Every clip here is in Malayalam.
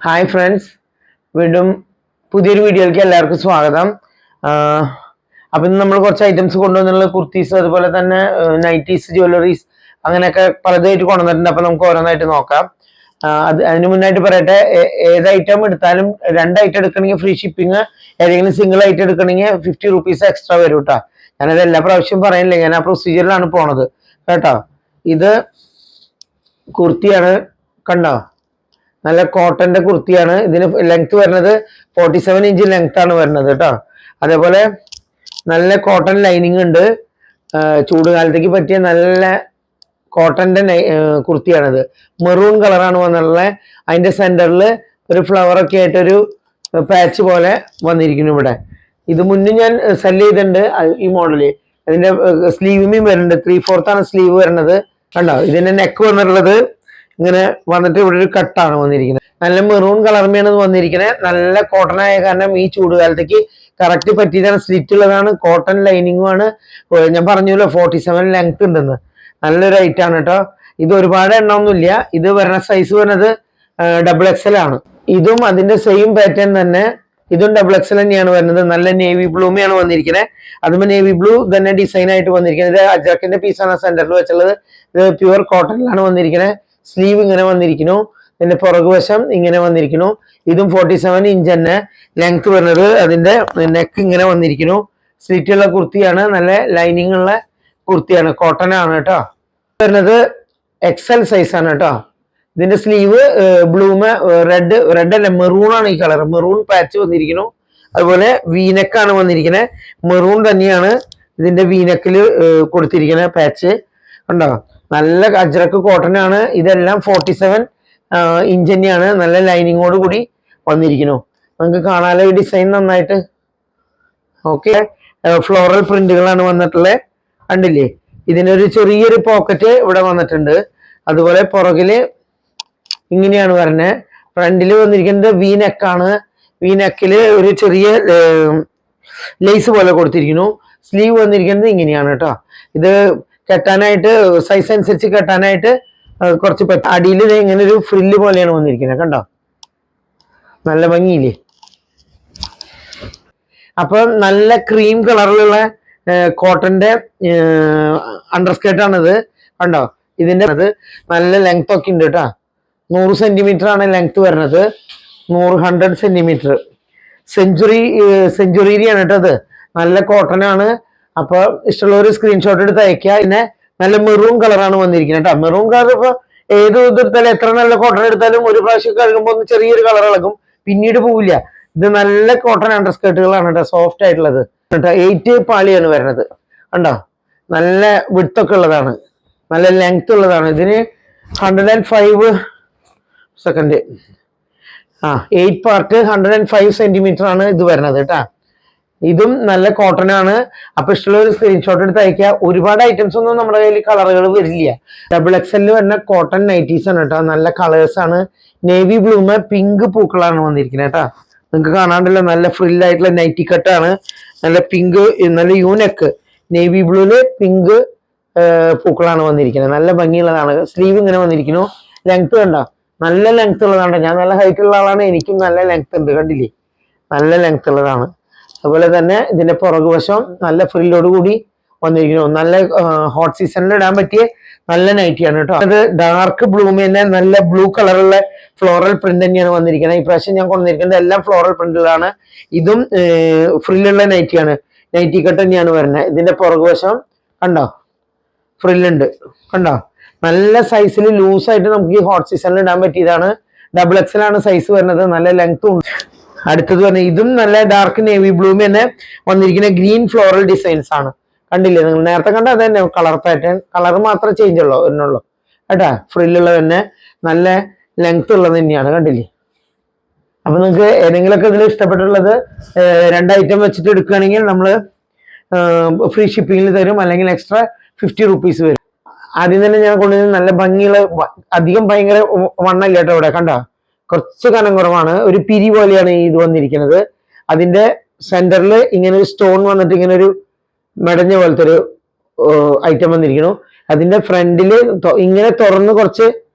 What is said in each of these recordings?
ഹായ് ഫ്രണ്ട്സ്, വീണ്ടും പുതിയൊരു വീഡിയോയിലേക്ക് എല്ലാവർക്കും സ്വാഗതം. അപ്പം ഇന്ന് നമ്മൾ കുറച്ച് ഐറ്റംസ് കൊണ്ടുവന്നുള്ള കുർത്തീസ്, അതുപോലെ തന്നെ നൈറ്റീസ്, ജ്വല്ലറീസ്, അങ്ങനെയൊക്കെ പലതായിട്ട് കൊണ്ടുവന്നിട്ടുണ്ട്. അപ്പം നമുക്ക് ഓരോന്നായിട്ട് നോക്കാം. അതിന് മുന്നായിട്ട് പറയട്ടെ, ഏത് ഐറ്റം എടുത്താലും 2 ഐറ്റം എടുക്കണമെങ്കിൽ ഫ്രീ ഷിപ്പിംഗ്, ഏതെങ്കിലും സിംഗിൾ ഐറ്റം എടുക്കണമെങ്കിൽ 50 റുപ്പീസ് എക്സ്ട്രാ വരും കേട്ടോ. ഞാനത് എല്ലാ പ്രാവശ്യം പറയുന്നില്ല, ഞാൻ ആ പ്രൊസീജിയറിലാണ് പോണത് കേട്ടോ. ഇത് കുർത്തിയാണ്, കണ്ടോ? നല്ല കോട്ടന്റെ കുർത്തിയാണ്. ഇതിന് ലെങ്ത് വരുന്നത് 47 ഇഞ്ച് ലെങ്ത് ആണ് വരുന്നത് കേട്ടോ. അതേപോലെ നല്ല കോട്ടൺ ലൈനിങ് ഉണ്ട്. ചൂടുകാലത്തേക്ക് പറ്റിയ നല്ല കോട്ടന്റെ കുർത്തിയാണിത്. മെറൂൺ കളറാണ് വന്നിട്ടുള്ളത്. അതിന്റെ സെന്ററിൽ ഒരു ഫ്ലവർ ഒക്കെ ആയിട്ടൊരു പാച്ച് പോലെ വന്നിരിക്കുന്നു ഇവിടെ. ഇത് മുന്നേ ഞാൻ സെല് ചെയ്തിട്ടുണ്ട് ഈ മോഡല്. അതിന്റെ സ്ലീവിനും വരുന്നുണ്ട്. 3/4 ആണ് സ്ലീവ് വരുന്നത് കണ്ടോ. ഇതിന്റെ നെക്ക് വന്നിട്ടുള്ളത് ഇങ്ങനെ വന്നിട്ട് ഇവിടെ ഒരു കട്ടാണ് വന്നിരിക്കുന്നത്. നല്ല മെറൂൺ കളർമയാണ് വന്നിരിക്കുന്നത്. നല്ല കോട്ടൺ ആയ കാരണം ഈ ചൂടുകാലത്തേക്ക് കറക്റ്റ് പറ്റിയതാണ്. സ്ലിറ്റ് ഉള്ളതാണ്, കോട്ടൺ ലൈനിങ്ങും ആണ്. ഞാൻ പറഞ്ഞല്ലോ 47 ലെങ്ത് ഉണ്ടെന്ന്. നല്ലൊരു ഐറ്റം ആണ് കേട്ടോ. ഇത് ഒരുപാട് എണ്ണമൊന്നുമില്ല. ഇത് വരുന്ന സൈസ് വരുന്നത് XXL ആണ്. ഇതും അതിന്റെ സെയിം പാറ്റേൺ തന്നെ. ഇതും XXL തന്നെയാണ് വരുന്നത്. നല്ല നേവി ബ്ലൂമയാണ് വന്നിരിക്കുന്നത്. അതുമ്പോൾ നേവി ബ്ലൂ തന്നെ ഡിസൈൻ ആയിട്ട് വന്നിരിക്കുന്നത്. ഇത് അജ്രക്കിന്റെ പീസാണ് സെന്ററിൽ വെച്ചുള്ളത്. ഇത് പ്യുവർ കോട്ടണിലാണ് വന്നിരിക്കുന്നത്. സ്ലീവ് ഇങ്ങനെ വന്നിരിക്കുന്നു. ഇതിന്റെ പുറകുവശം ഇങ്ങനെ വന്നിരിക്കുന്നു. ഇതും 47 ഇഞ്ച് തന്നെ ലെങ്ത് വരുന്നത്. അതിന്റെ നെക്ക് ഇങ്ങനെ വന്നിരിക്കുന്നു. സ്ലിറ്റുള്ള കുർത്തിയാണ്, നല്ല ലൈനിങ് ഉള്ള കുർത്തിയാണ്, കോട്ടൺ ആണ് കേട്ടോ. വരുന്നത് XL സൈസ് ആണ് കേട്ടോ. ഇതിന്റെ സ്ലീവ് ബ്ലൂമ് റെഡ് അല്ല, മെറൂൺ ആണ് ഈ കളർ. മെറൂൺ പാച്ച് വന്നിരിക്കുന്നു. അതുപോലെ വീനെക്കാണ് വന്നിരിക്കുന്നത്. മെറൂൺ തന്നെയാണ് ഇതിന്റെ വീനെക്കിൽ കൊടുത്തിരിക്കുന്ന പാച്ച് കണ്ടോ. നല്ല അജ്രക്ക് കോട്ടൺ ആണ്. ഇതെല്ലാം 47 ഇഞ്ച് തന്നെയാണ്. നല്ല ലൈനിങ്ങോട് കൂടി വന്നിരിക്കുന്നു. നമുക്ക് കാണാലോ ഈ ഡിസൈൻ നന്നായിട്ട്. ഓക്കെ, ഫ്ലോറൽ പ്രിന്റുകളാണ് വന്നിട്ടുള്ളത്. കണ്ടില്ലേ, ഇതിനൊരു ചെറിയൊരു പോക്കറ്റ് ഇവിടെ വന്നിട്ടുണ്ട്. അതുപോലെ പുറകില് ഇങ്ങനെയാണ് വരുന്നത്. ഫ്രണ്ടില് വന്നിരിക്കുന്നത് വീനെക്കാണ്. വീനെക്കില് ഒരു ചെറിയ ലേസ് പോലെ കൊടുത്തിരിക്കുന്നു. സ്ലീവ് വന്നിരിക്കുന്നത് ഇങ്ങനെയാണ് കേട്ടോ. ഇത് കെട്ടാനായിട്ട് സൈസ് അനുസരിച്ച് കെട്ടാനായിട്ട് കുറച്ച് അടിയിൽ ഇങ്ങനെ ഒരു ഫ്രില്ല് പോലെയാണ് വന്നിരിക്കുന്നത് കണ്ടോ. നല്ല ഭംഗിയില്ലേ. അപ്പൊ നല്ല ക്രീം കളറിലുള്ള കോട്ടന്റെ അണ്ടർസ്കേർട്ടാണിത് കണ്ടോ. ഇതിന്റെ അത് നല്ല ലെങ്ത് ഒക്കെ ഉണ്ട് കേട്ടോ. 100 സെന്റിമീറ്റർ ആണ് ലെങ്ത് വരുന്നത്. 100 സെന്റിമീറ്റർ. സെഞ്ചുറിയാണ് കേട്ടോ. അത് നല്ല കോട്ടൺ ആണ്. അപ്പൊ ഇഷ്ടമുള്ള ഒരു സ്ക്രീൻഷോട്ട് എടുത്ത് അയക്കുക. പിന്നെ നല്ല മെറൂൺ കളറാണ് വന്നിരിക്കുന്നത് കേട്ടോ. മെറൂൺ കളർ ഇപ്പൊ ഏത് എടുത്താലും എത്ര നല്ല കോട്ടൺ എടുത്താലും ഒരു പ്രാവശ്യം കഴുകുമ്പോൾ ഒന്ന് ചെറിയൊരു കളർ ഇളകും, പിന്നീട് പോവില്ല. ഇത് നല്ല കോട്ടൺ അണ്ടർസ്കേർട്ടുകളാണ് കേട്ടോ, സോഫ്റ്റ് ആയിട്ടുള്ളത് കേട്ടോ. 8 പാളിയാണ് വരുന്നത് കണ്ടോ. നല്ല വിഡ്ത്തൊക്കെ ഉള്ളതാണ്, നല്ല ലെങ്ത് ഉള്ളതാണ്. ഇതിന് 105 സെക്കൻഡ് 8 പാർട്ട് 105 സെന്റിമീറ്റർ ആണ് ഇത് വരുന്നത് കേട്ടാ. ഇതും നല്ല കോട്ടൺ ആണ്. അപ്പൊ ഇഷ്ടമുള്ള ഒരു സ്ക്രീൻഷോട്ട് എടുത്ത് അയക്കുക. ഒരുപാട് ഐറ്റംസ് ഒന്നും നമ്മുടെ കയ്യിൽ കളറുകൾ വരില്ല. XXL വരുന്ന കോട്ടൺ നൈറ്റീസ് ആണ് കേട്ടോ. നല്ല കളേഴ്സ് ആണ്. നേവി ബ്ലൂമ് പിങ്ക് പൂക്കളാണ് വന്നിരിക്കുന്നത് കേട്ടോ. നിങ്ങൾക്ക് കാണാണ്ടല്ലോ, നല്ല ഫ്രില്ലായിട്ടുള്ള നൈറ്റി കട്ടാണ്. നല്ല പിങ്ക്, നല്ല യൂനെക്ക് നേവി ബ്ലൂല് പിങ്ക് പൂക്കളാണ് വന്നിരിക്കുന്നത്. നല്ല ഭംഗിയുള്ളതാണ്. സ്ലീവ് ഇങ്ങനെ വന്നിരിക്കുന്നു. ലെങ്ത് കണ്ടോ, നല്ല ലെങ്ത് ഉള്ളതാണ്. ഞാൻ നല്ല ഹൈറ്റ് ഉള്ള ആളാണ്, എനിക്കും നല്ല ലെങ്ത് ഉണ്ട് കണ്ടില്ലേ. നല്ല ലെങ്ത് ഉള്ളതാണ്. അതുപോലെ തന്നെ ഇതിന്റെ പുറകുവശം നല്ല ഫ്രില്ലോട് കൂടി വന്നിരിക്കുന്നു. നല്ല ഹോട്ട് സീസണിൽ ഇടാൻ പറ്റിയ നല്ല നൈറ്റിയാണ് കേട്ടോ. അത് ഡാർക്ക് ബ്ലൂമ് തന്നെ നല്ല ബ്ലൂ കളറുള്ള ഫ്ലോറൽ പ്രിന്റ് തന്നെയാണ് വന്നിരിക്കുന്നത്. ഇപ്രാവശ്യം ഞാൻ കൊണ്ടുവന്നിരിക്കുന്നത് എല്ലാം ഫ്ലോറൽ പ്രിന്റുകളാണ്. ഇതും ഫ്രില്ലുള്ള നൈറ്റിയാണ്, നൈറ്റി കട്ട് തന്നെയാണ് വരുന്നത്. ഇതിന്റെ പുറകുവശം കണ്ടോ, ഫ്രില്ലുണ്ട് കണ്ടോ. നല്ല സൈസിൽ ലൂസായിട്ട് നമുക്ക് ഈ ഹോട്ട് സീസണിൽ ഇടാൻ പറ്റിയതാണ്. XXL ആണ് സൈസ് വരുന്നത്. നല്ല ലെങ്ത്തും ഉണ്ട്. അടുത്തത് പറഞ്ഞ ഇതും നല്ല ഡാർക്ക് നേവി ബ്ലൂമ് തന്നെ വന്നിരിക്കുന്ന ഗ്രീൻ ഫ്ലോറൽ ഡിസൈൻസ് ആണ്. കണ്ടില്ലേ, നിങ്ങൾ നേരത്തെ കണ്ട അത് തന്നെ കളർ പാറ്റേൺ. കളർ മാത്രമേ ചേഞ്ച് ഉള്ളൂ വരുന്നുള്ളൂ കേട്ടാ. ഫ്രില്ലുള്ള തന്നെ നല്ല ലെങ്ത് ഉള്ളത് തന്നെയാണ് കണ്ടില്ലേ. അപ്പൊ നിങ്ങൾക്ക് ഏതെങ്കിലുമൊക്കെ ഇതിൽ ഇഷ്ടപ്പെട്ടുള്ളത് 2 ഐറ്റം വെച്ചിട്ട് എടുക്കുകയാണെങ്കിൽ നമ്മൾ ഫ്രീ ഷിപ്പിങ്ങിൽ തരും, അല്ലെങ്കിൽ എക്സ്ട്രാ 50 റുപ്പീസ് വരും. ആദ്യം തന്നെ ഞാൻ കൊണ്ടുവരുന്നത് നല്ല ഭംഗിയുള്ള, അധികം ഭയങ്കര വണ്ണല്ല കേട്ടോ. ഇവിടെ കണ്ടോ, കുറച്ച് കനം കുറവാണ്. ഒരു പിരി പോലെയാണ് ഇത് വന്നിരിക്കുന്നത്. അതിന്റെ സെന്ററിൽ ഇങ്ങനെ ഒരു സ്റ്റോൺ വന്നിട്ട് ഇങ്ങനെ ഒരു മെടഞ്ഞ പോലത്തെ ഒരു ഐറ്റം വന്നിരിക്കുന്നു. അതിന്റെ ഫ്രണ്ടില് ഇങ്ങനെ തുറന്ന് കുറച്ച്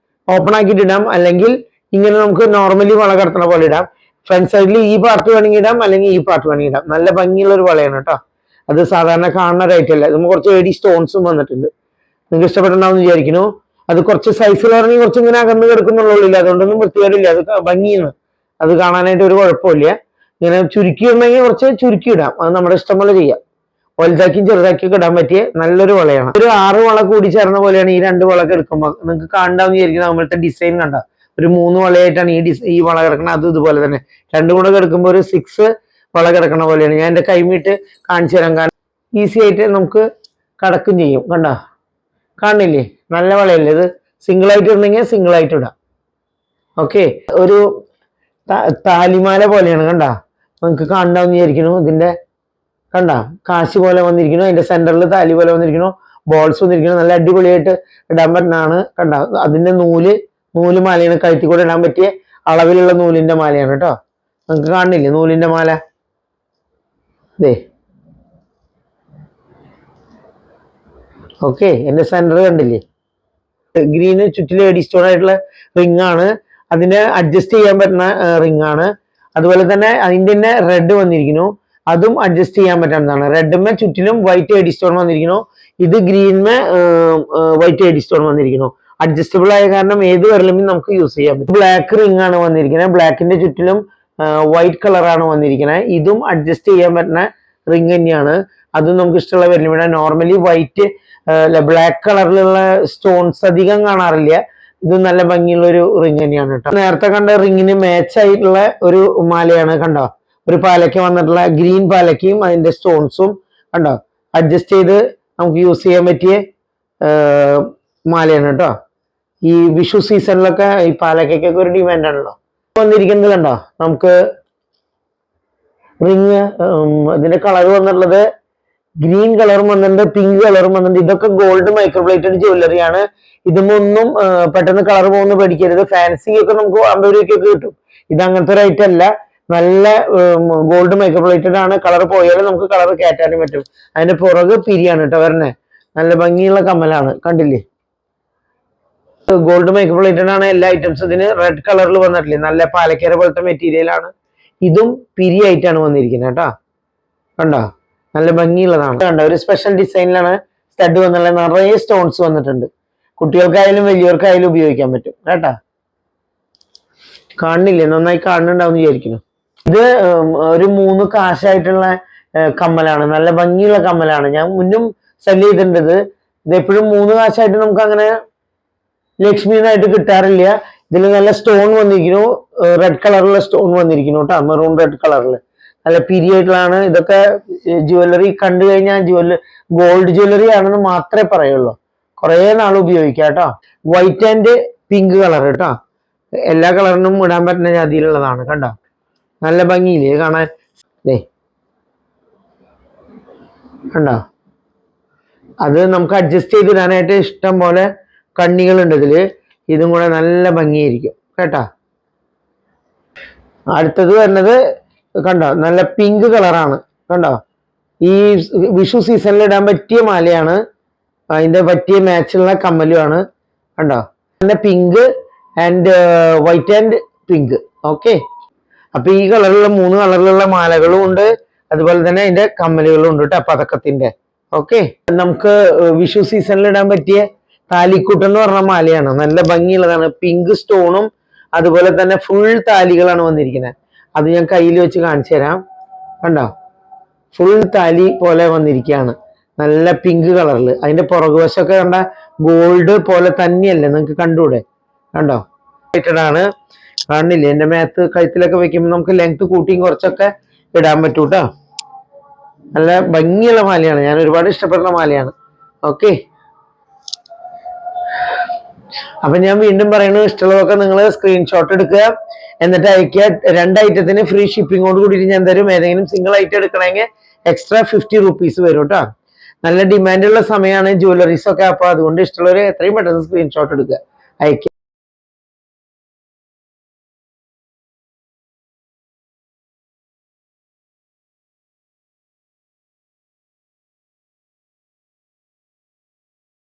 ഓപ്പൺ ആക്കിയിട്ട് ഇടാം, അല്ലെങ്കിൽ ഇങ്ങനെ നമുക്ക് നോർമലി വള കടത്തണ പോലെ ഇടാം. ഫ്രണ്ട് സൈഡിൽ ഈ പാർട്ട് വേണമെങ്കിൽ ഇടാം, അല്ലെങ്കിൽ ഈ പാർട്ട് വേണമെങ്കിൽ ഇടാം. നല്ല ഭംഗിയുള്ള ഒരു വളയാണ് കേട്ടോ. അത് സാധാരണ കാണുന്ന റേറ്റ് അല്ല. നമുക്ക് കുറച്ച് എഡി സ്റ്റോൺസും വന്നിട്ടുണ്ട്. നിങ്ങൾക്ക് ഇഷ്ടപ്പെട്ടുണ്ടാവും വിചാരിക്കുന്നു. അത് കുറച്ച് സൈസിൽ ഇറങ്ങി കുറച്ച് ഇങ്ങനെ അകന്ന് കിടക്കുന്നുള്ളില്ല, അതുകൊണ്ടൊന്നും വൃത്തികേടില്ല. അത് ഭംഗിയാണ്, അത് കാണാനായിട്ട് ഒരു കുഴപ്പമില്ല. ഇങ്ങനെ ചുരുക്കി ഇടണമെങ്കിൽ കുറച്ച് ചുരുക്കി ഇടാം, അത് നമ്മുടെ ഇഷ്ടം പോലെ ചെയ്യാം. വലുതാക്കിയും ചെറുതാക്കിയൊക്കെ ഇടാൻ പറ്റിയ നല്ലൊരു വളയാണ്. ഒരു 6 വള കൂടി ചേർന്ന പോലെയാണ് ഈ 2 വളൊക്കെ എടുക്കുമ്പോൾ. നിങ്ങൾക്ക് കാണാമെന്ന് വിചാരിക്കുന്നത് നമ്മളത്തെ ഡിസൈൻ കണ്ട ഒരു 3 വളയായിട്ടാണ് ഈ വള കിടക്കുന്നത്. അത് ഇതുപോലെ തന്നെ 2 കൂടെ കിടക്കുമ്പോൾ ഒരു 6 വള കിടക്കണ പോലെയാണ്. ഞാൻ എൻ്റെ കൈമീട്ട് കാണിച്ചു തരാം, കാരണം ഈസി ആയിട്ട് നമുക്ക് കടക്കും ചെയ്യും. കണ്ടോ, കാണില്ലേ? നല്ല വളയല്ലേ ഇത്. സിംഗിൾ ആയിട്ട് ഇടണമെങ്കിൽ സിംഗിൾ ആയിട്ട് ഇടാം. ഓക്കെ, ഒരു താലിമാല പോലെയാണ്. കണ്ട, നിങ്ങൾക്ക് കാണാമെന്ന് വിചാരിക്കുന്നു. ഇതിന്റെ കണ്ട കാശി പോലെ വന്നിരിക്കുന്നു, അതിന്റെ സെന്ററിൽ താലി പോലെ വന്നിരിക്കുന്നു, ബോൾസ് വന്നിരിക്കുന്നു. നല്ല അടിപൊളിയായിട്ട് ഇടാൻ പറ്റുന്നതാണ്. കണ്ട, അതിന്റെ നൂല് മാലയാണ്, കഴുത്തി കൂടെ ഇടാൻ പറ്റിയ അളവിലുള്ള നൂലിന്റെ മാലയാണ് കേട്ടോ. നിങ്ങൾക്ക് കാണുന്നില്ലേ നൂലിന്റെ മാല? ദേ, ഓക്കെ, എന്റെ സെന്റർ കണ്ടില്ലേ? ഗ്രീന് ചുറ്റിലും എഡി സ്റ്റോൺ ആയിട്ടുള്ള റിംഗ് ആണ്. അതിനെ അഡ്ജസ്റ്റ് ചെയ്യാൻ പറ്റുന്ന റിംഗ് ആണ്. അതുപോലെ തന്നെ അതിന്റെ തന്നെ റെഡ് വന്നിരിക്കുന്നു, അതും അഡ്ജസ്റ്റ് ചെയ്യാൻ പറ്റുന്നതാണ്. റെഡ്മേ ചുറ്റിലും വൈറ്റ് എഡി സ്റ്റോൺ വന്നിരിക്കുന്നു. ഇത് ഗ്രീൻമേ വൈറ്റ് എഡി സ്റ്റോൺ വന്നിരിക്കുന്നു. അഡ്ജസ്റ്റബിൾ ആയ കാരണം ഏത് വിരലും നമുക്ക് യൂസ് ചെയ്യാൻ പറ്റും. ബ്ലാക്ക് റിംഗ് ആണ് വന്നിരിക്കുന്നത്. ബ്ലാക്കിന്റെ ചുറ്റിലും വൈറ്റ് കളറാണ് വന്നിരിക്കുന്നത്. ഇതും അഡ്ജസ്റ്റ് ചെയ്യാൻ പറ്റുന്ന റിംഗ് തന്നെയാണ്. അതും നമുക്ക് ഇഷ്ടമുള്ള വിരലും വിടാം. നോർമലി വൈറ്റ് ബ്ലാക്ക് കളറിലുള്ള സ്റ്റോൺസ് അധികം കാണാറില്ല. ഇത് നല്ല ഭംഗിയുള്ള ഒരു റിംഗ് തന്നെയാണ് കേട്ടോ. നേരത്തെ കണ്ട റിംഗിന് മാച്ച് ആയിട്ടുള്ള ഒരു മാലയാണ്. കണ്ടോ, ഒരു പാലയ്ക്ക് വന്നിട്ടുള്ള ഗ്രീൻ പാലയ്ക്കും അതിന്റെ സ്റ്റോൺസും കണ്ടോ അഡ്ജസ്റ്റ് ചെയ്ത് നമുക്ക് യൂസ് ചെയ്യാൻ പറ്റിയ മാലയാണ് കേട്ടോ. ഈ വിഷു സീസണിലൊക്കെ ഈ പാലക്കൊക്കെ ഒരു ഡിമാൻഡ് ആണല്ലോ. വന്നിരിക്കുന്നത് കണ്ടോ, നമുക്ക് റിങ് ഇതിന്റെ കളർ വന്നിട്ടുള്ളത് ഗ്രീൻ കളറും വന്നിട്ടുണ്ട്, പിങ്ക് കളറും വന്നിട്ടുണ്ട്. ഇതൊക്കെ ഗോൾഡ് മൈക്രോപ്ലേറ്റഡ് ജ്വല്ലറിയാണ്. ഇതൊന്നും പെട്ടെന്ന് കളർ പോകുന്ന പേടിക്കരുത്. ഫാൻസി ഒക്കെ നമുക്ക് 50 രൂപയ്ക്കൊക്കെ കിട്ടും. ഇത് അങ്ങനത്തെ ഒരു ഐറ്റം അല്ല. നല്ല ഗോൾഡ് മൈക്രോപ്ലേറ്റഡ് ആണ്. കളർ പോയാലും നമുക്ക് കളർ കയറ്റാനും പറ്റും. അതിന്റെ പുറകെ പിരിയാണ് കേട്ടോ വരണേ. നല്ല ഭംഗിയുള്ള കമ്മലാണ്, കണ്ടില്ലേ? ഗോൾഡ് മൈക്രോപ്ലേറ്റഡ് ആണ് എല്ലാ ഐറ്റംസും. ഇതിന് റെഡ് കളറിൽ വന്നിട്ടില്ലേ, നല്ല പാലക്കേര പോലത്തെ മെറ്റീരിയൽ ആണ്. ഇതും പിരിയായിട്ടാണ് വന്നിരിക്കുന്നത് കേട്ടോ. കണ്ടോ, നല്ല ഭംഗിയുള്ളതാണ്. കണ്ടോ, ഒരു സ്പെഷ്യൽ ഡിസൈനിലാണ് സ്റ്റഡ് വന്നിട്ടുള്ളത്. നിറയെ സ്റ്റോൺസ് വന്നിട്ടുണ്ട്. കുട്ടികൾക്കായാലും വലിയവർക്കായാലും ഉപയോഗിക്കാൻ പറ്റും കേട്ടാ. കാണുന്നില്ലേ? നന്നായി കാണുന്നുണ്ടാവും വിചാരിക്കുന്നു. ഇത് ഒരു 3 കാശായിട്ടുള്ള കമ്മലാണ്. നല്ല ഭംഗിയുള്ള കമ്മലാണ്. ഞാൻ മുന്നും സെല് ചെയ്തിട്ടുണ്ട്. ഇത് എപ്പോഴും 3 കാശായിട്ട് നമുക്ക് അങ്ങനെ ലക്ഷ്മിന്നായിട്ട് കിട്ടാറില്ല. ഇതിൽ നല്ല സ്റ്റോൺ വന്നിരിക്കുന്നു, റെഡ് കളറുള്ള സ്റ്റോൺ വന്നിരിക്കുന്നു കേട്ടോ, മെറൂൺ റെഡ് കളറിൽ. നല്ല പിരിയായിട്ടുള്ളതാണ്. ഇതൊക്കെ ജ്വല്ലറി കണ്ടു കഴിഞ്ഞാൽ ഗോൾഡ് ജ്വല്ലറി ആണെന്ന് മാത്രമേ പറയുള്ളൂ. കുറെ നാൾ ഉപയോഗിക്കാം കേട്ടോ. വൈറ്റ് ആൻഡ് പിങ്ക് കളർ കേട്ടോ. എല്ലാ കളറിനും ഇടാൻ പറ്റുന്ന ജാതിയിലുള്ളതാണ്. കണ്ടോ, നല്ല ഭംഗിയില്ലേ കാണാൻ? ദേ കണ്ടോ, അത് നമുക്ക് അഡ്ജസ്റ്റ് ചെയ്തിടാനായിട്ട് ഇഷ്ടം പോലെ കണ്ണികളുണ്ട് ഇതില്. ഇതും കൂടെ നല്ല ഭംഗിയായിരിക്കും കേട്ടോ. അടുത്തത് വരുന്നത് കണ്ടോ, നല്ല പിങ്ക് കളറാണ്. കണ്ടോ, ഈ വിഷു സീസണിൽ ഇടാൻ പറ്റിയ മാലയാണ്. അതിന്റെ പറ്റിയ മാച്ചുള്ള കമ്മലുമാണ്. കണ്ടോ, നല്ല pink and white and pink. Okay, അപ്പൊ ഈ കളറിലുള്ള 3 കളറിലുള്ള മാലകളും ഉണ്ട്. അതുപോലെ തന്നെ അതിന്റെ കമ്മലുകളും ഉണ്ട് കേട്ടോ, പതക്കത്തിന്റെ. ഓക്കെ, നമുക്ക് വിഷു സീസണിൽ ഇടാൻ പറ്റിയ താലിക്കൂട്ട് എന്ന് പറഞ്ഞ മാലയാണ്. നല്ല ഭംഗിയുള്ളതാണ്. പിങ്ക് സ്റ്റോണും അതുപോലെ തന്നെ ഫുൾ താലികളാണ് വന്നിരിക്കുന്നത്. അത് ഞാൻ കയ്യിൽ വെച്ച് കാണിച്ചു തരാം. കണ്ടോ, ഫുൾ താലി പോലെ വന്നിരിക്കുകയാണ്. നല്ല പിങ്ക് കളറിൽ. അതിന്റെ പുറകുവശമൊക്കെ കണ്ട ഗോൾഡ് പോലെ തന്നെയല്ലേ, നിങ്ങൾക്ക് കണ്ടൂടെ? കണ്ടോ, ആണ്. കാണില്ലേ? എന്റെ മേത്ത് കഴുത്തിലൊക്കെ വെക്കുമ്പോൾ നമുക്ക് ലെങ്ത് കൂട്ടിയും കുറച്ചൊക്കെ ഇടാൻ പറ്റൂ കേട്ടോ. നല്ല ഭംഗിയുള്ള മാലയാണ്. ഞാൻ ഒരുപാട് ഇഷ്ടപ്പെടുന്ന മാലയാണ്. ഓക്കെ, അപ്പൊ ഞാൻ വീണ്ടും പറയുന്നത്, ഇഷ്ടമുള്ളതൊക്കെ നിങ്ങൾ സ്ക്രീൻഷോട്ട് എടുക്കുക, എന്നിട്ട് അയക്കുക. 2 ഐറ്റത്തിന് ഫ്രീ ഷിപ്പിങ്ങോട് കൂടിയിട്ട് ഞാൻ തരും. ഏതെങ്കിലും സിംഗിൾ ഐറ്റം എടുക്കണമെങ്കിൽ എക്സ്ട്രാ 50 റുപ്പീസ് വരും കേട്ടോ. നല്ല ഡിമാൻഡുള്ള സമയമാണ് ജ്വല്ലറീസ് ഒക്കെ. അപ്പൊ അതുകൊണ്ട് ഇഷ്ടമുള്ളവർ എത്രയും പെട്ടെന്ന് സ്ക്രീൻഷോട്ട് എടുക്കുക, അയക്കുക.